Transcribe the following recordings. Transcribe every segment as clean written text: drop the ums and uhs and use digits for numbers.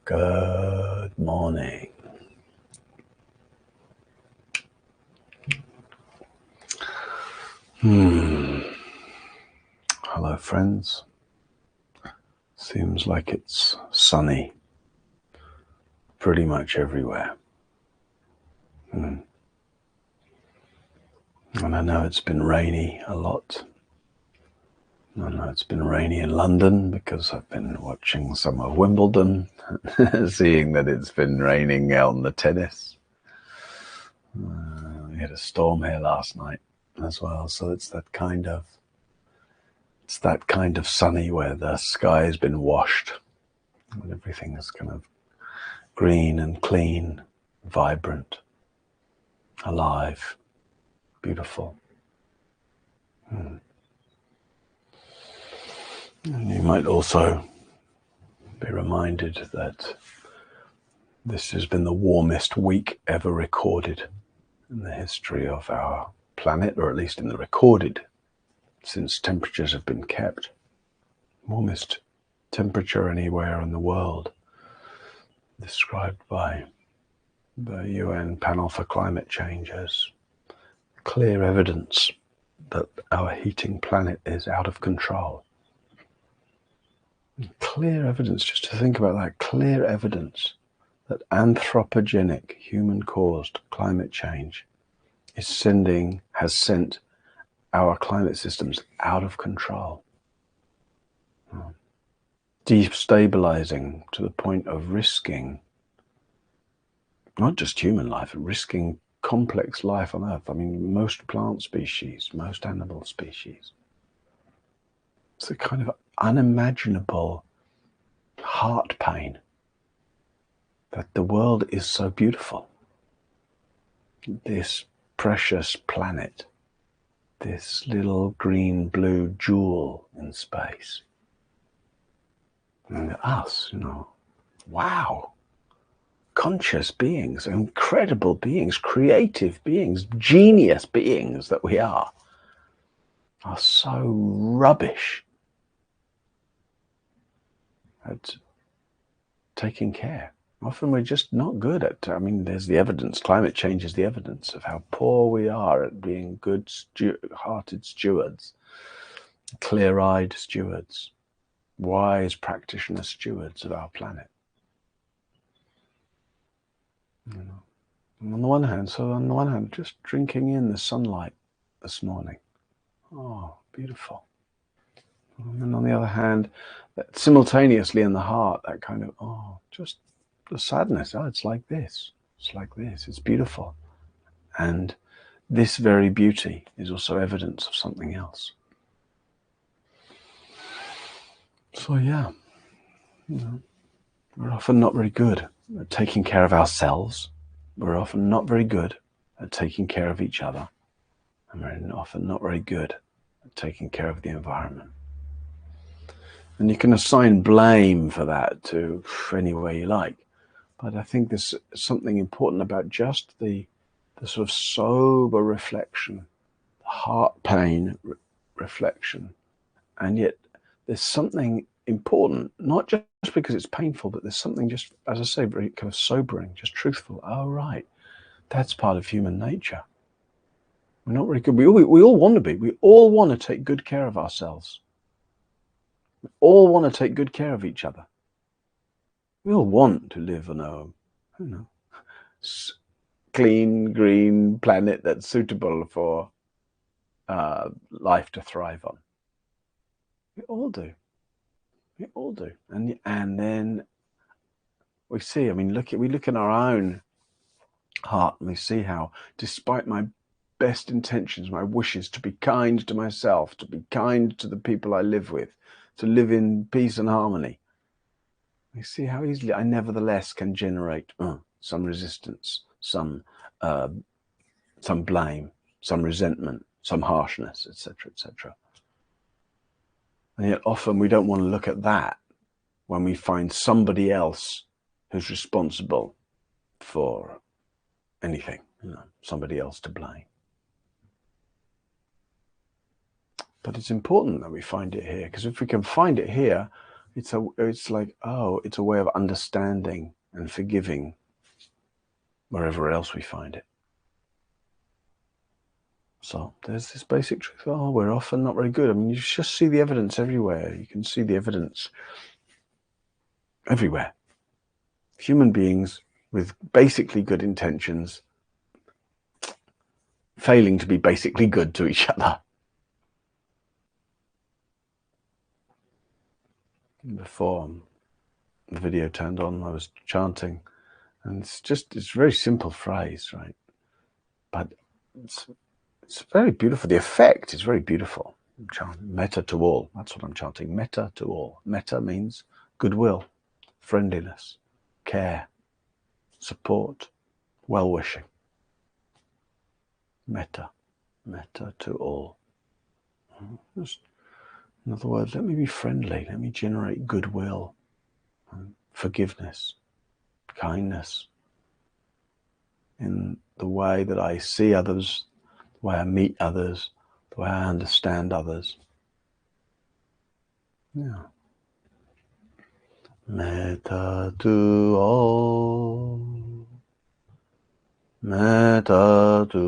Good morning. Hello, friends. Seems like it's sunny pretty much everywhere. And I know it's been rainy a lot. I know it's been rainy in London because I've been watching some of Wimbledon, seeing that it's been raining on the tennis. We had a storm here last night as well, so it's that kind of sunny where the sky has been washed and everything is kind of green and clean, vibrant, alive, beautiful. And you might also be reminded that this has been the warmest week ever recorded in the history of our planet, or at least in the recorded, since temperatures have been kept. Warmest temperature anywhere in the world, described by the UN Panel for Climate Change as clear evidence that our heating planet is out of control. Clear evidence, just to think about that, clear evidence that anthropogenic, human-caused climate change has sent our climate systems out of control. Destabilizing to the point of risking not just human life, but risking complex life on Earth. I mean, most plant species, most animal species. It's a kind of unimaginable heart pain that the world is so beautiful. This precious planet, this little green blue jewel in space. And us, wow. Conscious beings, incredible beings, creative beings, genius beings that we are so rubbish at taking care. Often we're just not good at, there's the evidence, climate change is the evidence of how poor we are at being good, hearted stewards, clear-eyed stewards, wise practitioner stewards of our planet. On the one hand, just drinking in the sunlight this morning. Oh, beautiful. And then on the other hand, simultaneously in the heart, that kind of, just the sadness. It's like this. It's like this. It's beautiful. And this very beauty is also evidence of something else. So yeah, we're often not very good at taking care of ourselves. We're often not very good at taking care of each other. And we're often not very good at taking care of the environment. And you can assign blame for that to any way you like. But I think there's something important about just the sort of sober reflection, the heart pain reflection. And yet there's something important, not just because it's painful, but there's something just, as I say, very kind of sobering, just truthful. Oh, right. That's part of human nature. We're not very good. We all want to be. We all want to take good care of ourselves. We all want to take good care of each other. We all want to live on a, clean, green planet that's suitable for life to thrive on. We all do. We all do. And then we see, we look in our own heart and we see how, despite my best intentions, my wishes to be kind to myself, to be kind to the people I live with, to live in peace and harmony, we see how easily I nevertheless can generate some resistance, some blame, some resentment, some harshness, etc., etc. And yet often we don't want to look at that when we find somebody else who's responsible for anything, somebody else to blame. But it's important that we find it here, because if we can find it here, It's like, oh, it's a way of understanding and forgiving wherever else we find it. So there's this basic truth. Oh, we're often not very good. I mean, you just see the evidence everywhere. You can see the evidence everywhere. Human beings with basically good intentions failing to be basically good to each other. Before the video turned on, I was chanting, and it's a very simple phrase, right? But it's very beautiful. The effect is very beautiful. I'm chanting metta to all. That's what I'm chanting. Metta to all. Metta means goodwill, friendliness, care, support, well-wishing. Metta, metta to all. Just, in other words, let me be friendly. Let me generate goodwill, forgiveness, kindness in the way that I see others, the way I meet others, the way I understand others. Yeah. Metta to all. Metta to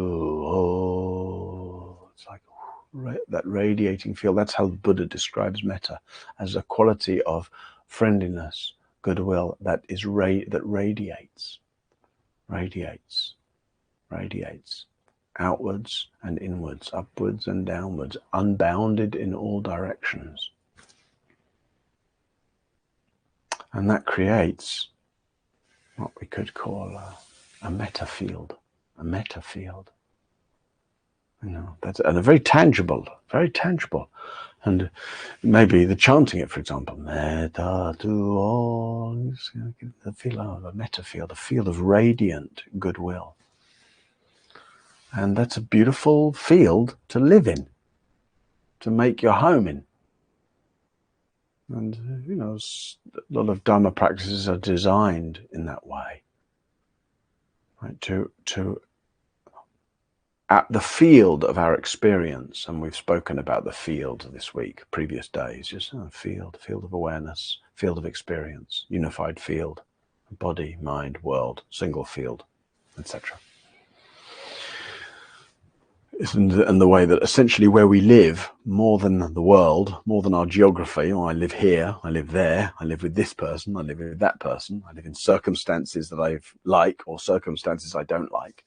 all. It's like that radiating field. That's how the Buddha describes metta, as a quality of friendliness, goodwill that radiates outwards and inwards, upwards and downwards, unbounded in all directions. And that creates what we could call a metta field. You know, that's a very tangible. And maybe the chanting it, for example, metta to all, the feel of a metta field, a field of radiant goodwill. And that's a beautiful field to live in, to make your home in. And, you know, a lot of Dharma practices are designed in that way, right? To at the field of our experience, and we've spoken about the field this week, previous days, just a field of awareness, field of experience, unified field, body, mind, world, single field, etc. And the way that essentially where we live, more than the world, more than our geography, I live here, I live there, I live with this person, I live with that person, I live in circumstances that I like or circumstances I don't like.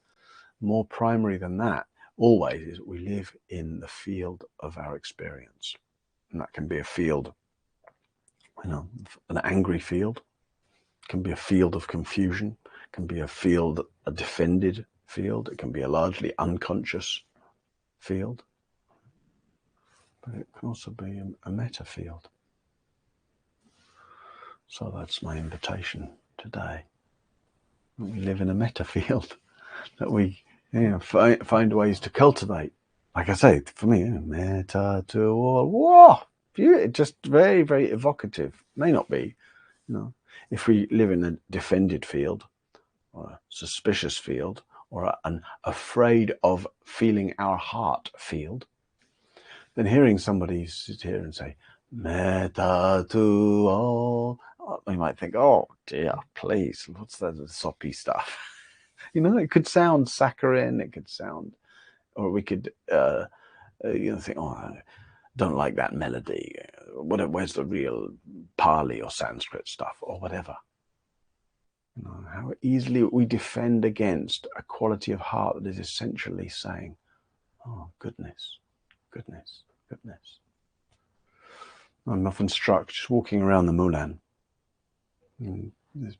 More primary than that, always, is we live in the field of our experience. And that can be a field, you know, an angry field, it can be a field of confusion, it can be a defended field, it can be a largely unconscious field, but it can also be a metta field. So that's my invitation today. We live in a metta field, that we find ways to cultivate. Like I say, for me, metta to all. Whoa! Just very, very evocative. May not be, you know, if we live in a defended field, or a suspicious field, or an afraid of feeling our heart field, then hearing somebody sit here and say, metta to all, we might think, oh dear, please, what's that soppy stuff? You know, it could sound saccharine, it could sound, or we could, think, oh, I don't like that melody. Where's the real Pali or Sanskrit stuff or whatever? You know, how easily we defend against a quality of heart that is essentially saying, oh, goodness. I'm often struck just walking around the Mulan. There's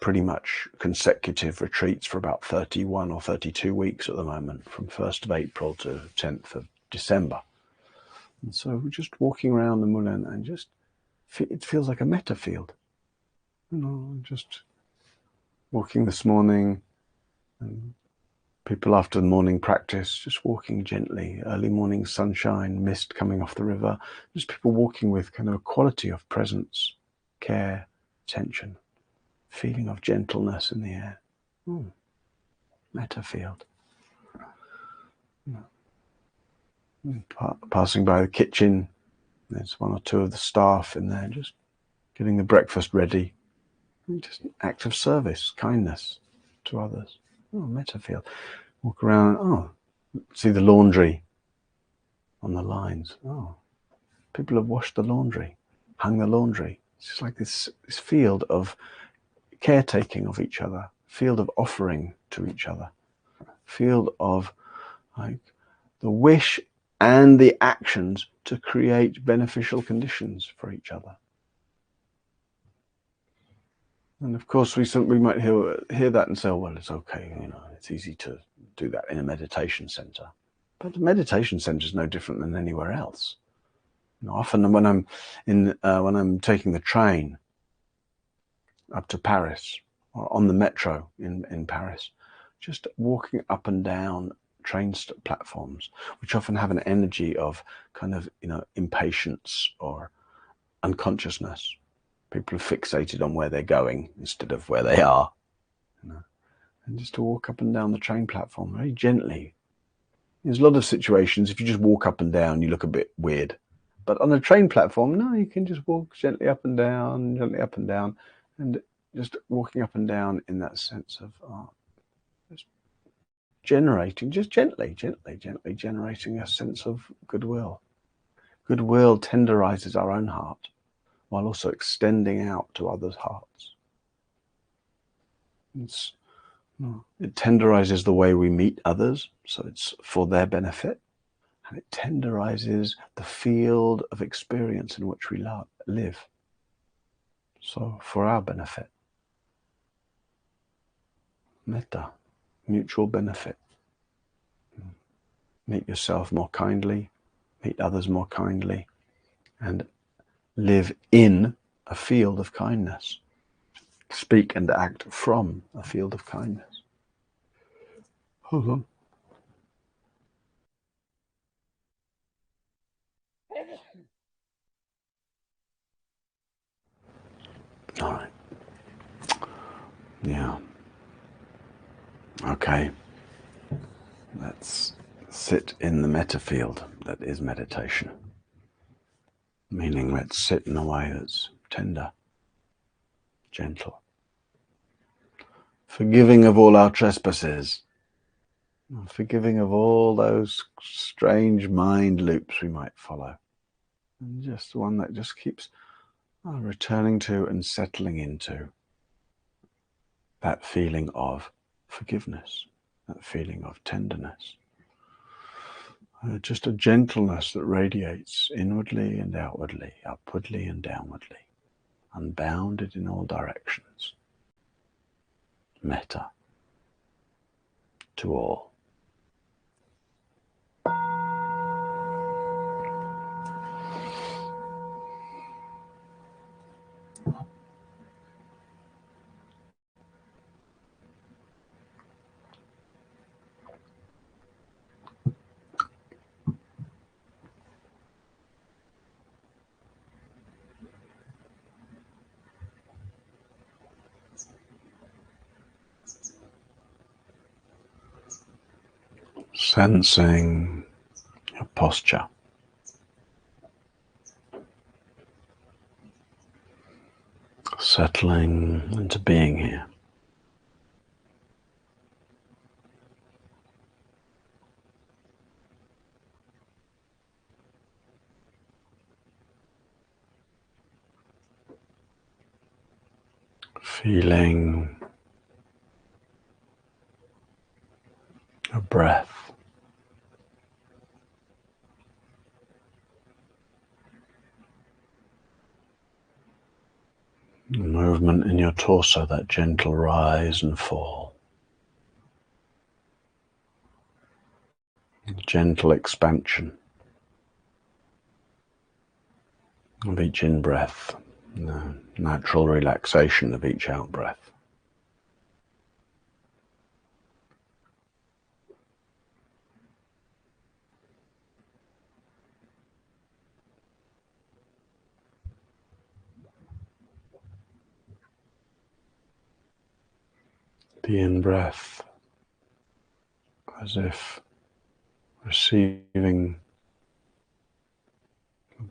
pretty much consecutive retreats for about 31 or 32 weeks at the moment, from 1st of April to 10th of December. And so we're just walking around the Mulan, and just it feels like a metta field. You know, just walking this morning, and people after the morning practice, just walking gently, early morning sunshine, mist coming off the river, just people walking with kind of a quality of presence, care, attention, feeling of gentleness in the air. Metta field. Passing by the kitchen, There's one or two of the staff in there just getting the breakfast ready. Just an act of service, kindness to others. Oh, metta field. Walk around. Oh, see the laundry on the lines. Oh, people have washed the laundry, hung the laundry. It's just like this field of caretaking of each other, field of offering to each other, field of like the wish and the actions to create beneficial conditions for each other. And of course, we might hear that and say, oh, well, it's okay, it's easy to do that in a meditation center. But the meditation center is no different than anywhere else. Often when I'm taking the train up to Paris or on the metro in Paris, just walking up and down train platforms, which often have an energy of kind of impatience or unconsciousness. People are fixated on where they're going instead of where they are. And just to walk up and down the train platform very gently. There's a lot of situations, if you just walk up and down, you look a bit weird. But on a train platform, no, you can just walk gently up and down, and just walking up and down in that sense of just generating, just gently generating a sense of goodwill. Goodwill tenderizes our own heart while also extending out to others' hearts. It tenderizes the way we meet others, so it's for their benefit. And it tenderizes the field of experience in which we live, so for our benefit. Metta, mutual benefit. Meet yourself more kindly, meet others more kindly, and live in a field of kindness. Speak and act from a field of kindness. Hold on. All right. Yeah. Okay. Let's sit in the metta field that is meditation. Meaning, let's sit in a way that's tender, gentle, forgiving of all our trespasses, forgiving of all those strange mind loops we might follow, and just one that just keeps returning to and settling into that feeling of forgiveness, that feeling of tenderness, just a gentleness that radiates inwardly and outwardly, upwardly and downwardly, unbounded in all directions. Metta to all. Sensing your posture. Settling into being here. Feeling your breath. The movement in your torso, that gentle rise and fall. Gentle expansion of each in-breath, the natural relaxation of each out-breath. The in-breath as if receiving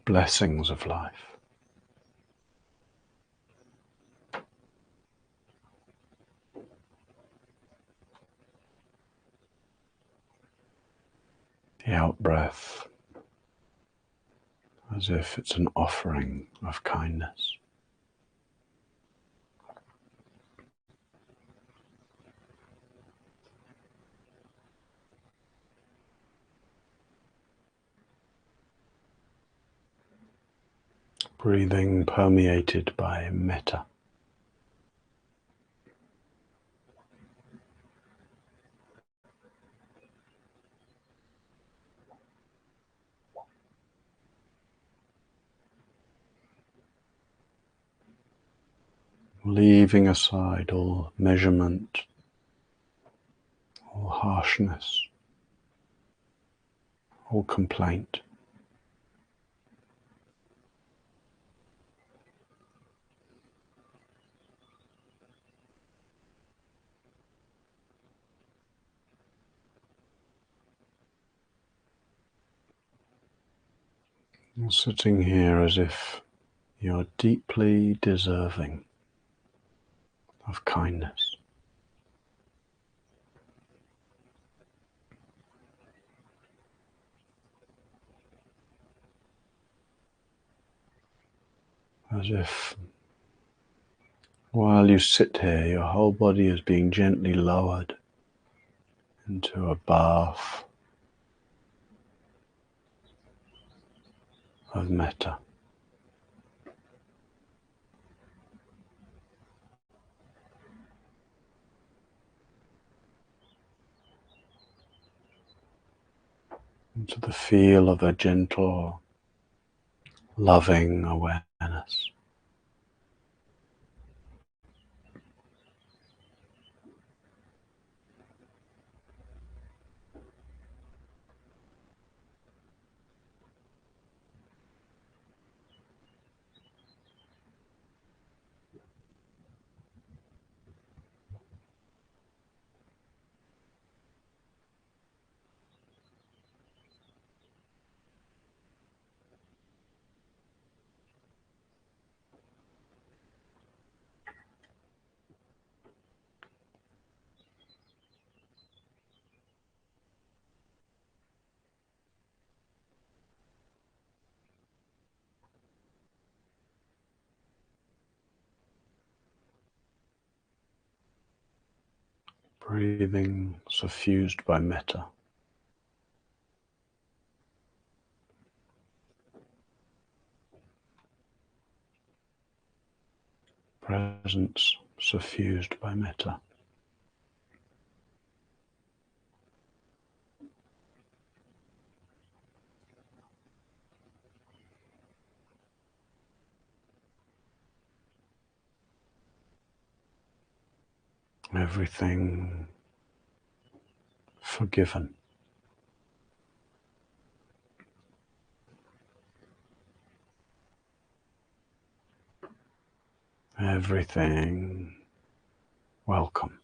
blessings of life. The out-breath as if it's an offering of kindness. Breathing permeated by metta. Leaving aside all measurement, all harshness, all complaint. You're sitting here as if you're deeply deserving of kindness. As if while you sit here, your whole body is being gently lowered into a bath of metta. Into the feel of a gentle, loving awareness. Breathing suffused by metta. Presence suffused by metta. Everything forgiven. Everything welcome.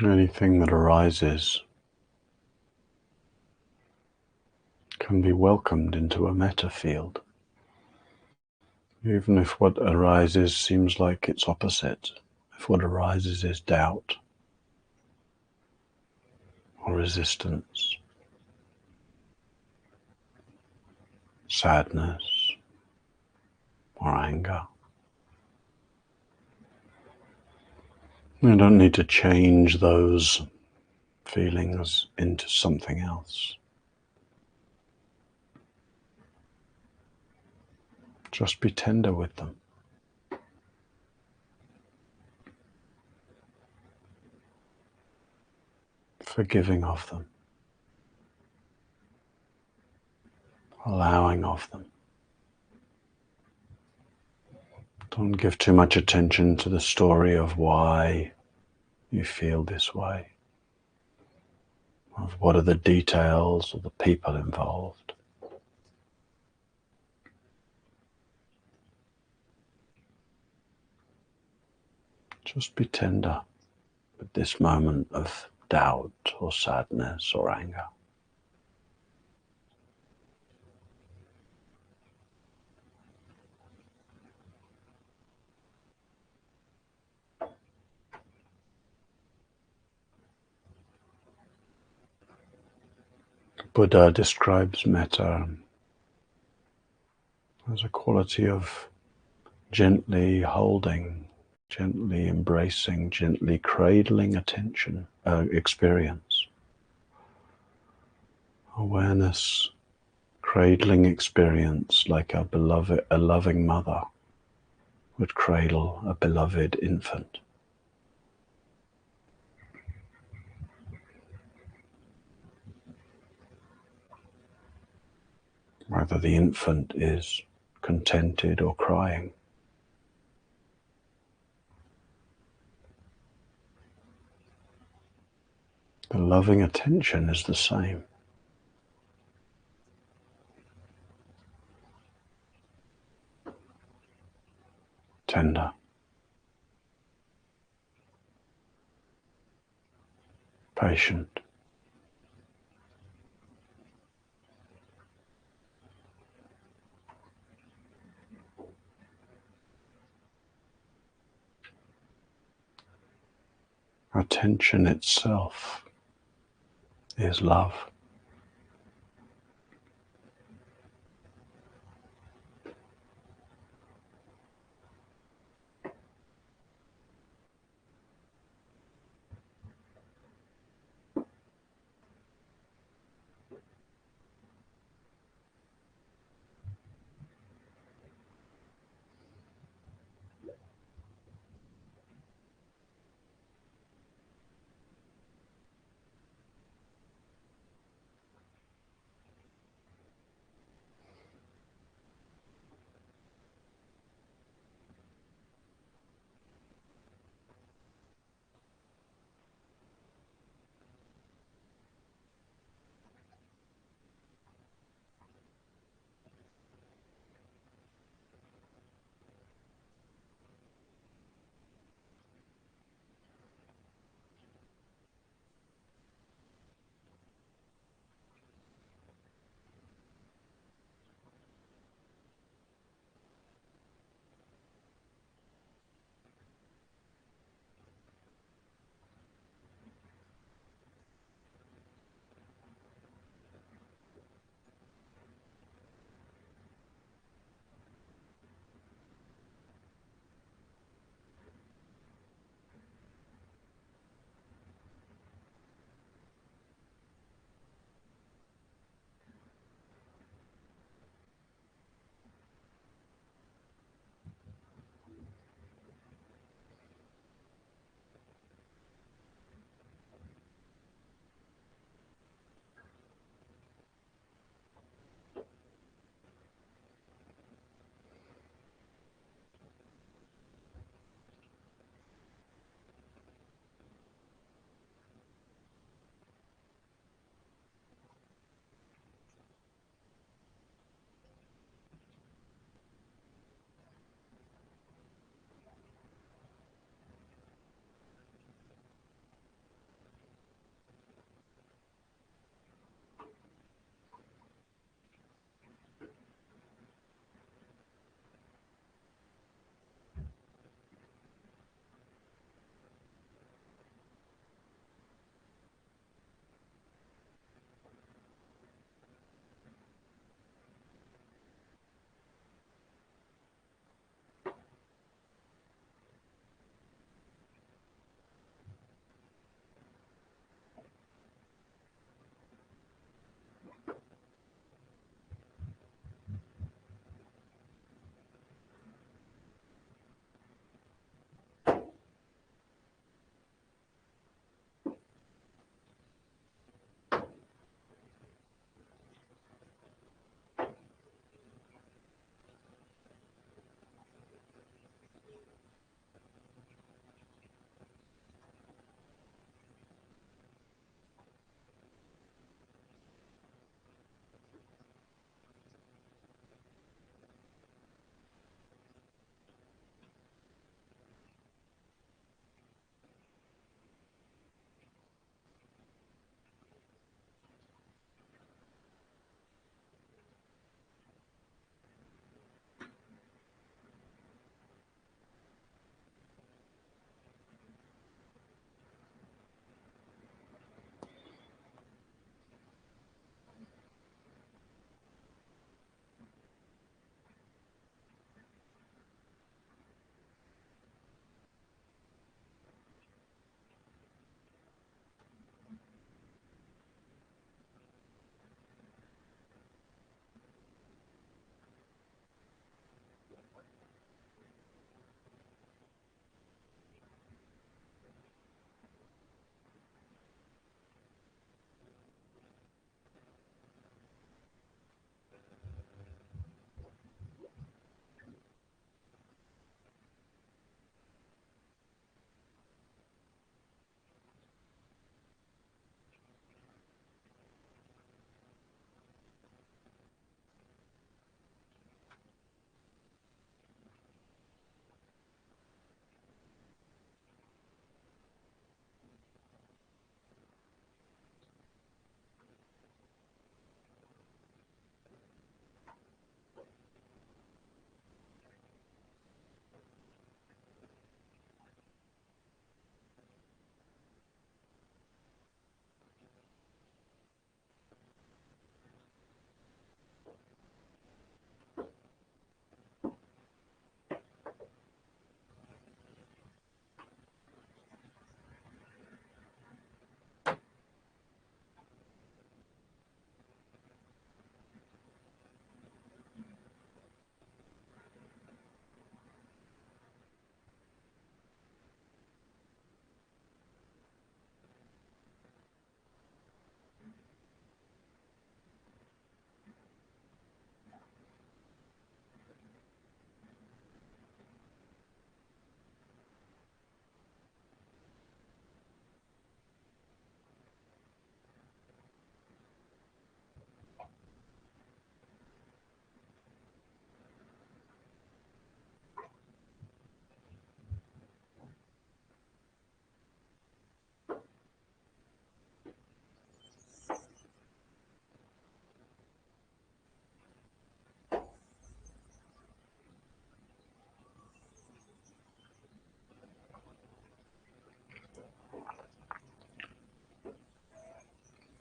Anything that arises can be welcomed into a meta field, even if what arises seems like its opposite. If what arises is doubt or resistance, sadness or anger, we don't need to change those feelings into something else. Just be tender with them. Forgiving of them. Allowing of them. Don't give too much attention to the story of why you feel this way, of what are the details or the people involved. Just be tender with this moment of doubt or sadness or anger. Buddha describes metta as a quality of gently holding, gently embracing, gently cradling experience. Awareness cradling experience like a loving mother would cradle a beloved infant. Whether the infant is contented or crying. The loving attention is the same. Tender. Patient. Attention itself is love.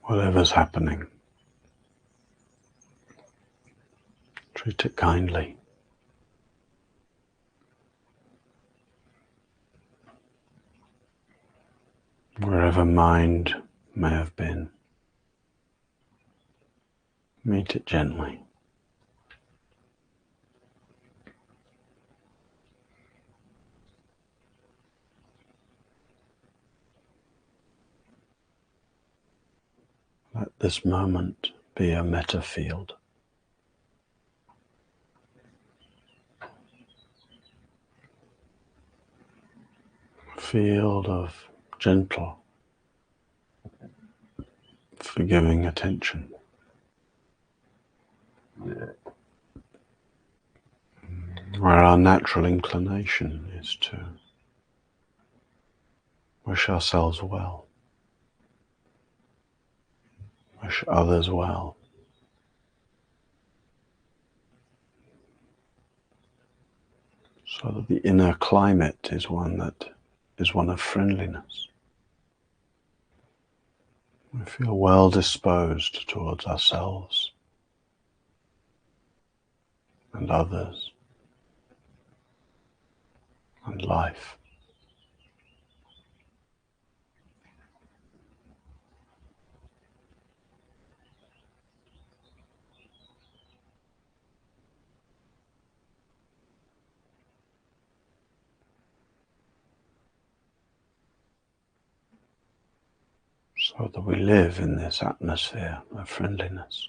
Whatever's happening, treat it kindly. Wherever mind may have been, meet it gently. Let this moment be a meta field. A field of gentle, forgiving attention. Where our natural inclination is to wish ourselves well, wish others well. So that the inner climate is one of friendliness. We feel well disposed towards ourselves and others and life. So that we live in this atmosphere of friendliness.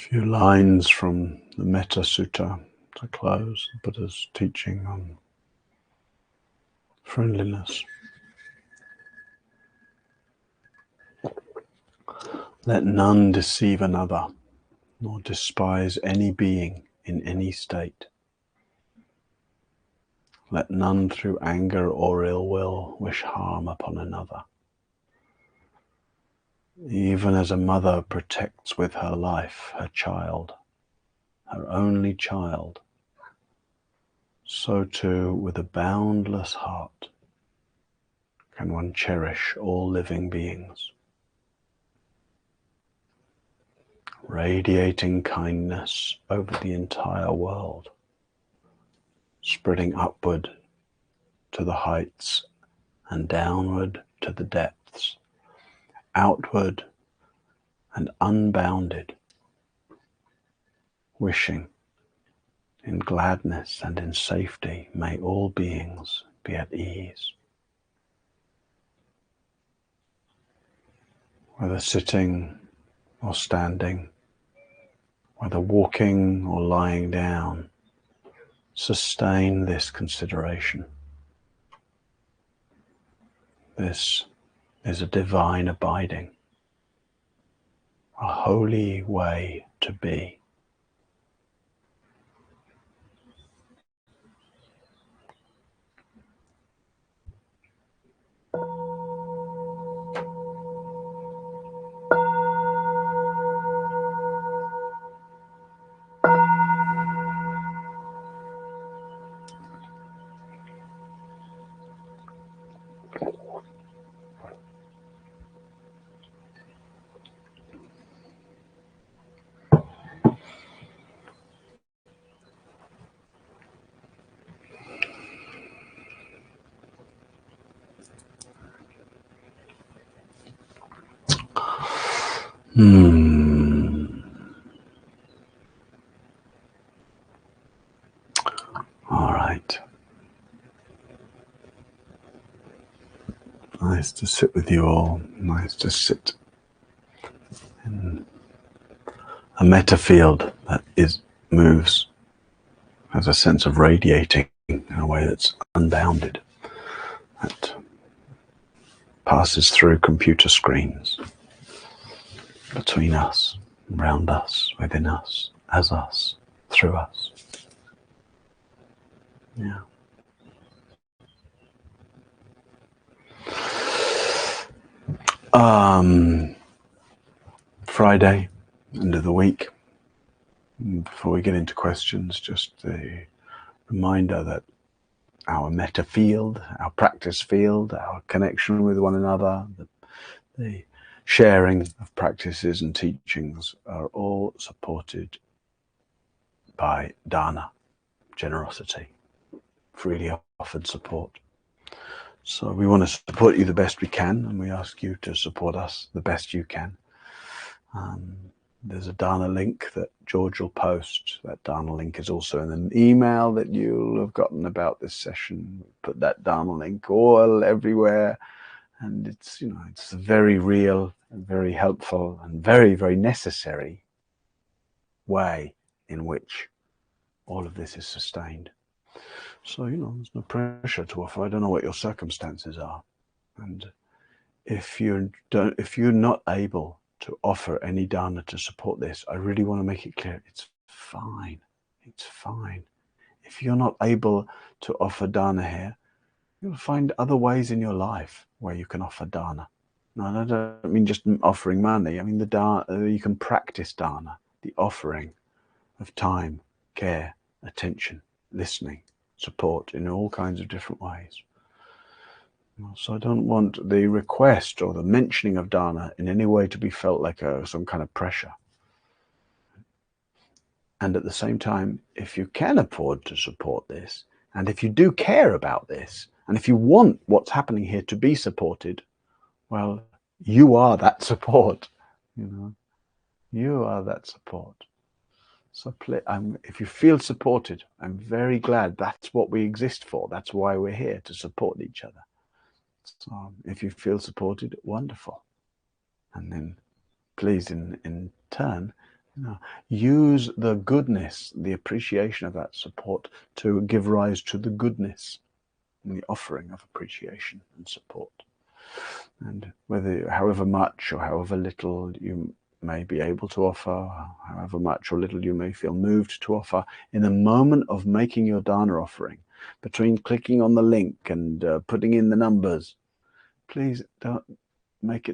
Few lines from the Metta Sutta to close the Buddha's teaching on friendliness. Let none deceive another, nor despise any being in any state. Let none through anger or ill will wish harm upon another. Even as a mother protects with her life her child, her only child, so too with a boundless heart can one cherish all living beings, radiating kindness over the entire world, spreading upward to the heights and downward to the depths, outward and unbounded, wishing in gladness and in safety may all beings be at ease. Whether sitting or standing, whether walking or lying down, sustain this consideration. This is a divine abiding, a holy way to be. All right. Nice to sit with you all. Nice to sit in a metta field that moves, has a sense of radiating in a way that's unbounded, that passes through computer screens, between us, around us, within us, as us, through us. Yeah. Friday, end of the week. Before we get into questions, just a reminder that our metta field, our practice field, our connection with one another, the sharing of practices and teachings are all supported by dana, generosity, freely offered support. So we want to support you the best we can, and we ask you to support us the best you can. There's a dana link that George will post. That dana link is also in an email that you'll have gotten about this session. Put that dana link all everywhere, and it's it's a very real and very helpful and very, very necessary way in which all of this is sustained. So there's no pressure to offer. I don't know what your circumstances are, and if you're not able to offer any dana to support this, I really want to make it clear, it's fine. It's fine. If you're not able to offer dana here, you'll find other ways in your life where you can offer dana. Now, I don't mean just offering money. I mean the dana, you can practice dana, the offering of time, care, attention, listening, support in all kinds of different ways. So I don't want the request or the mentioning of dana in any way to be felt like some kind of pressure. And at the same time, if you can afford to support this, and if you do care about this, and if you want what's happening here to be supported, well, you are that support. You are that support. So if you feel supported, I'm very glad. That's what we exist for. That's why we're here, to support each other. So if you feel supported, wonderful. And then please, in turn, Use the goodness, the appreciation of that support to give rise to the goodness and the offering of appreciation and support. And whether, however much or however little you may be able to offer, however much or little you may feel moved to offer, in the moment of making your dana offering, between clicking on the link and putting in the numbers, please don't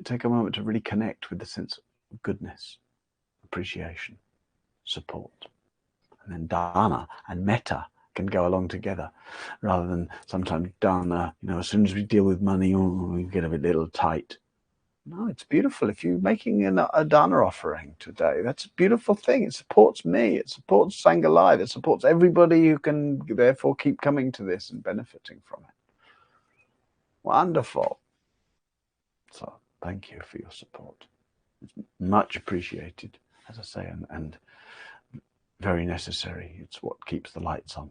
take a moment to really connect with the sense of goodness, appreciation, support. And then dana and metta can go along together, rather than sometimes dana, as soon as we deal with money, we get a little tight. No, it's beautiful. If you're making a dana offering today, that's a beautiful thing. It supports me. It supports Sangha Live. It supports everybody who can therefore keep coming to this and benefiting from it. Wonderful. So thank you for your support. It's much appreciated, as I say, and very necessary. It's what keeps the lights on.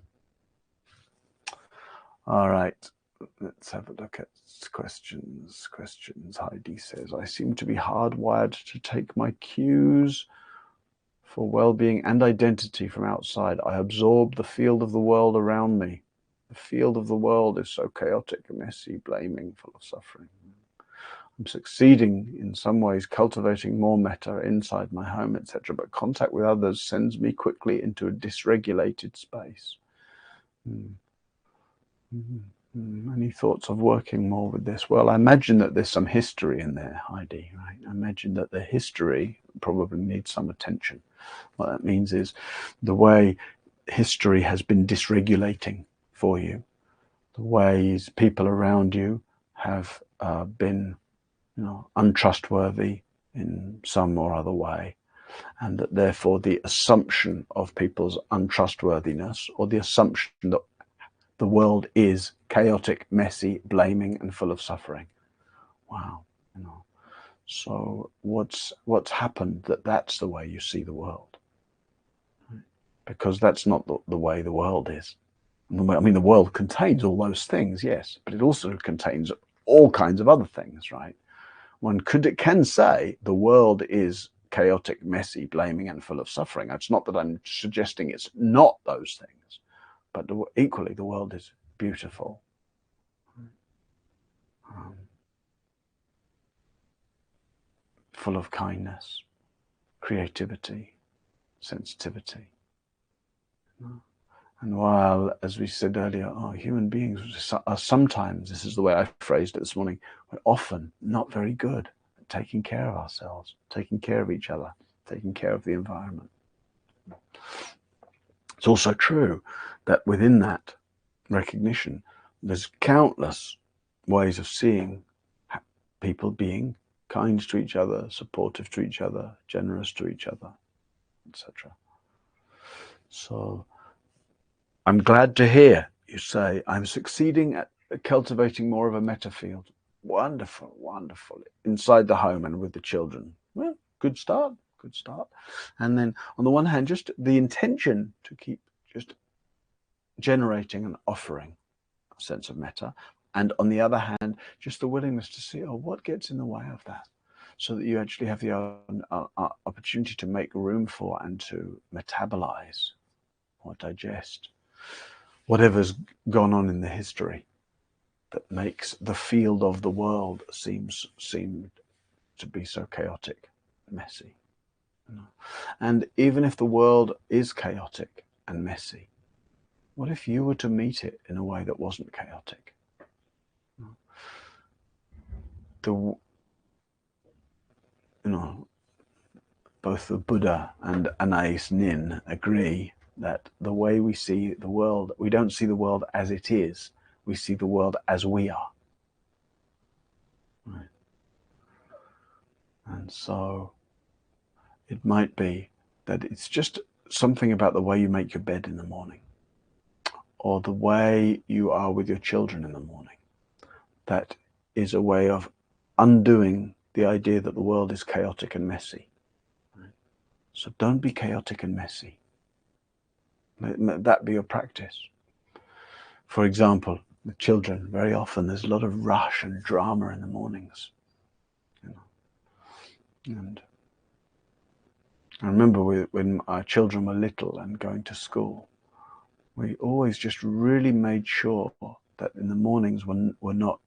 All right. Let's have a look at questions. Heidi says, I seem to be hardwired to take my cues for well-being and identity from outside. I absorb the field of the world around me. The field of the world is so chaotic, messy, blaming, full of suffering. I'm succeeding in some ways, cultivating more metta inside my home, etc. But contact with others sends me quickly into a dysregulated space. Any thoughts of working more with this? Well, I imagine that there's some history in there, Heidi, right? I imagine that the history probably needs some attention. What that means is the way history has been dysregulating for you, the ways people around you have been, untrustworthy in some or other way, and that therefore the assumption of people's untrustworthiness, or the assumption that the world is chaotic, messy, blaming, and full of suffering. Wow. So what's happened that's the way you see the world? Because that's not the way the world is. I mean, the world contains all those things, yes, but it also contains all kinds of other things, right? One can say the world is chaotic, messy, blaming, and full of suffering. It's not that I'm suggesting it's not those things, but equally the world is beautiful, full of kindness, creativity, sensitivity. And while, as we said earlier, human beings are sometimes, this is the way I phrased it this morning, we're often not very good at taking care of ourselves, taking care of each other, taking care of the environment. It's also true that within that recognition, there's countless ways of seeing people being kind to each other, supportive to each other, generous to each other, etc. So I'm glad to hear you say, I'm succeeding at cultivating more of a metta field. Wonderful, wonderful. Inside the home and with the children. Well, good start. And then on the one hand, just the intention to keep just generating and offering a sense of metta. And on the other hand, just the willingness to see, what gets in the way of that? So that you actually have the opportunity to make room for and to metabolize or digest whatever's gone on in the history that makes the field of the world seem to be so chaotic, messy. And even if the world is chaotic and messy, what if you were to meet it in a way that wasn't chaotic? Both the Buddha and Anais Nin agree that the way we see the world, we don't see the world as it is, we see the world as we are. Right. And so it might be that it's just something about the way you make your bed in the morning, or the way you are with your children in the morning, that is a way of undoing the idea that the world is chaotic and messy. Right? So don't be chaotic and messy. Let that be your practice. For example, with children, very often there's a lot of rush and drama in the mornings. And I remember when our children were little and going to school, we always just really made sure that in the mornings were not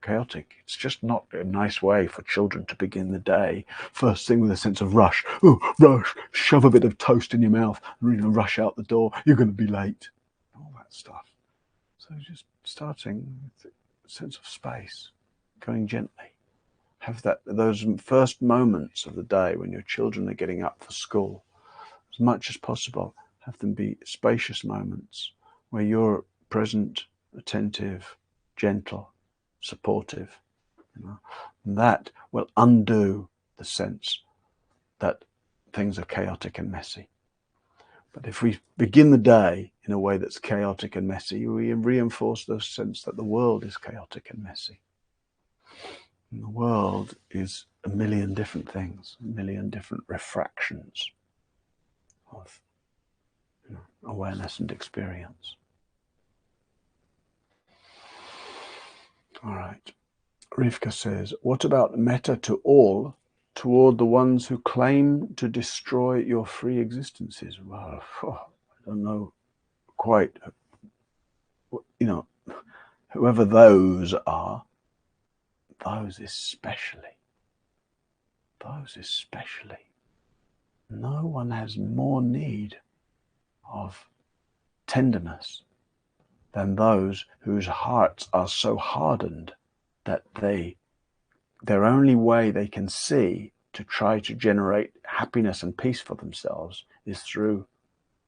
chaotic. It's just not a nice way for children to begin the day. First thing with a sense of rush. Oh, rush! Shove a bit of toast in your mouth, rush out the door. You're going to be late. All that stuff. So just starting with a sense of space, going gently. Have those first moments of the day when your children are getting up for school, as much as possible, have them be spacious moments where you're present, attentive, gentle, supportive. And that will undo the sense that things are chaotic and messy. But if we begin the day in a way that's chaotic and messy, we reinforce the sense that the world is chaotic and messy. And the world is a million different things, a million different refractions of awareness and experience. All right. Rivka says, what about metta to all toward the ones who claim to destroy your free existences? Well, I don't know quite, whoever those are, those especially. No one has more need of tenderness than those whose hearts are so hardened that their only way they can see to try to generate happiness and peace for themselves is through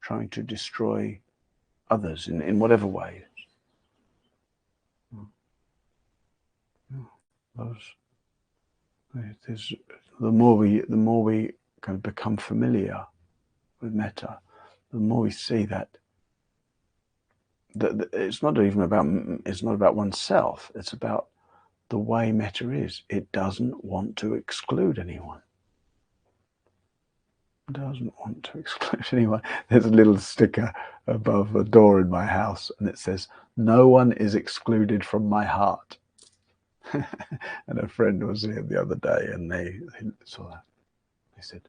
trying to destroy others in whatever way. The more we kind of become familiar with metta, the more we see that it's not about oneself. It's about the way metta is. It doesn't want to exclude anyone. It doesn't want to exclude anyone. There's a little sticker above the door in my house, and it says, "No one is excluded from my heart." And a friend was here the other day, and they saw that. They said,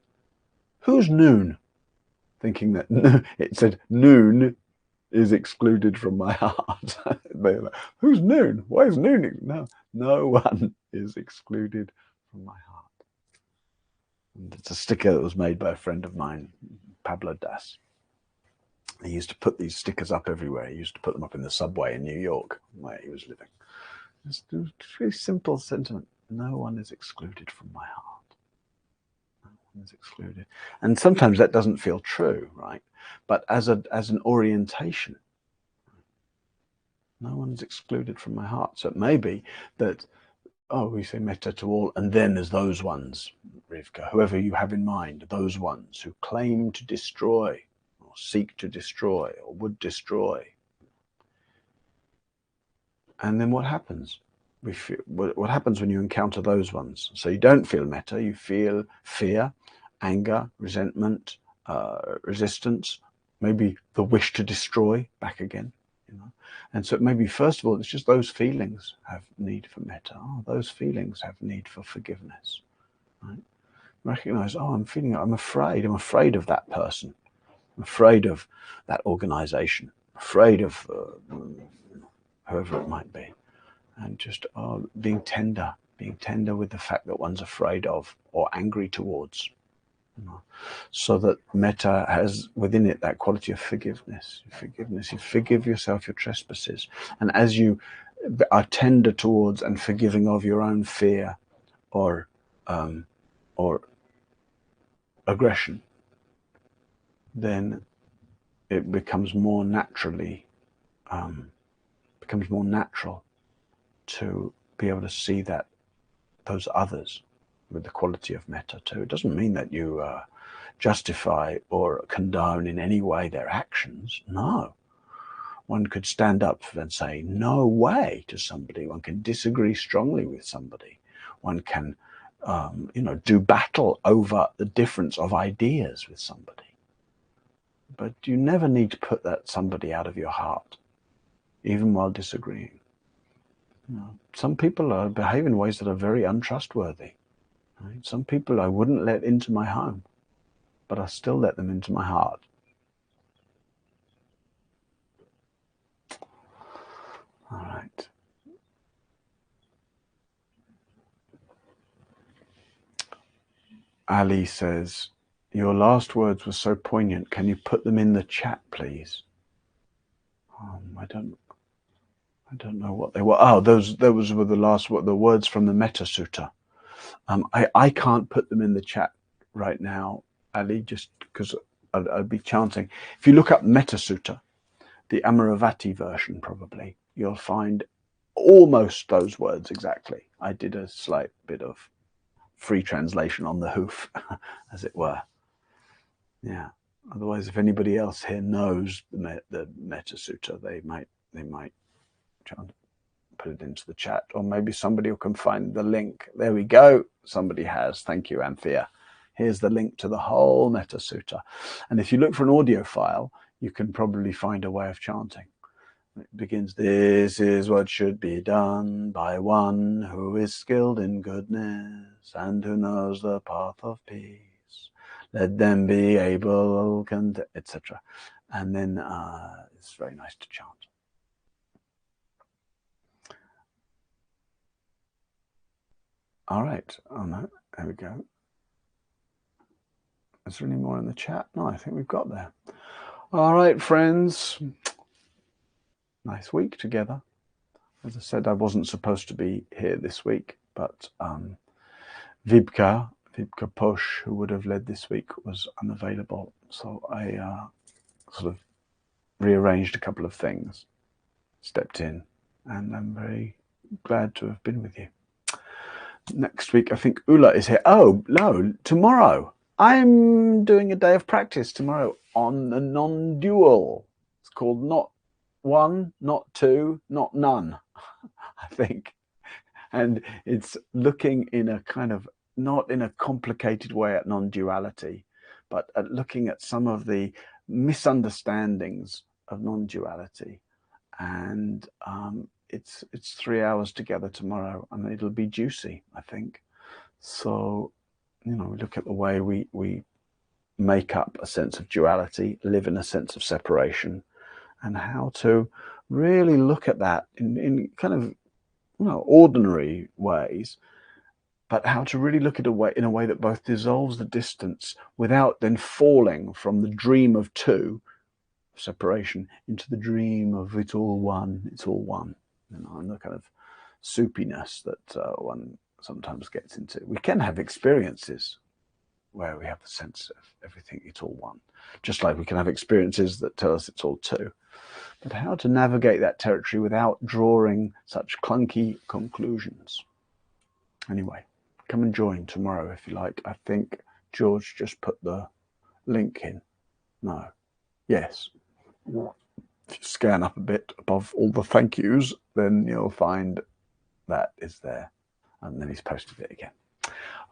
"Who's Noon?" Thinking that it said Noon is excluded from my heart. They're like, "Who's Noon? Why is Noon?" No one is excluded from my heart. And it's a sticker that was made by a friend of mine, Pablo Das. He used to put these stickers up everywhere. He used to put them up in the subway in New York, where he was living. It's a very simple sentiment. No one is excluded from my heart. No one is excluded. And sometimes that doesn't feel true, right? But as an orientation, no one is excluded from my heart. So it may be that, we say metta to all, and then there's those ones, Rivka, whoever you have in mind, those ones who claim to destroy or seek to destroy or would destroy. And then what happens? What happens when you encounter those ones? So you don't feel metta, you feel fear, anger, resentment, resistance, maybe the wish to destroy back again. And so maybe first of all, it's just those feelings have need for metta. Those feelings have need for forgiveness. Right? Recognize, I'm afraid of that person. I'm afraid of that organization. I'm afraid of whoever it might be. And just being tender with the fact that one's afraid of or angry towards. So that metta has within it that quality of forgiveness. You forgive yourself your trespasses. And as you are tender towards and forgiving of your own fear or aggression, then it becomes more natural to be able to see those others with the quality of metta too. It doesn't mean that you justify or condone in any way their actions. No. One could stand up and say no way to somebody. One can disagree strongly with somebody. One can do battle over the difference of ideas with somebody. But you never need to put that somebody out of your heart, even while disagreeing. Some people behave in ways that are very untrustworthy. Right? Some people I wouldn't let into my home. but I still let them into my heart. All right. Ali says, your last words were so poignant. Can you put them in the chat, please? I don't know what they were. Oh, those were the words from the Metta Sutta. I can't put them in the chat right now, Ali, just because I'd be chanting. If you look up Metta Sutta, the Amaravati version, probably, you'll find almost those words exactly. I did a slight bit of free translation on the hoof, as it were. Yeah. Otherwise, if anybody else here knows the Metta Sutta, they might try to put it into the chat, or maybe somebody can find the link. There we go. Somebody has. Thank you, Anthea. Here's the link to the whole Metta Sutta. And if you look for an audio file, you can probably find a way of chanting. It begins, this is what should be done by one who is skilled in goodness and who knows the path of peace. Let them be able, etc. And then it's very nice to chant. All right. Oh, no. There we go. Is there any more in the chat? No, I think we've got there. All right, friends. Nice week together. As I said, I wasn't supposed to be here this week, but Vibka Posh, who would have led this week, was unavailable. So I sort of rearranged a couple of things, stepped in, and I'm very glad to have been with you. Next week, I think Ula is here. Oh, no, tomorrow. I'm doing a day of practice tomorrow on a non-dual. It's called Not One, Not Two, Not None, I think. And it's looking in a kind of, not in a complicated way at non-duality, but at looking at some of the misunderstandings of non-duality. And it's 3 hours together tomorrow, and it'll be juicy, I think. So, we look at the way we make up a sense of duality, live in a sense of separation, and how to really look at that in kind of ordinary ways, but how to really look at it in a way that both dissolves the distance without then falling from the dream of two, separation, into the dream of it's all one, and the kind of soupiness that one sometimes gets into. We can have experiences where we have the sense of everything, it's all one, just like we can have experiences that tell us it's all two. But how to navigate that territory without drawing such clunky conclusions. Anyway, come and join tomorrow if you like. I think George just put the link in. No. Yes. If you scan up a bit above all the thank yous, then you'll find that is there. And then he's posted it again.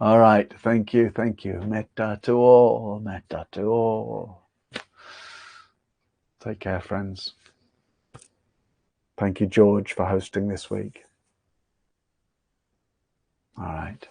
All right. Thank you. Thank you. Metta to all. Metta to all. Take care, friends. Thank you, George, for hosting this week. All right.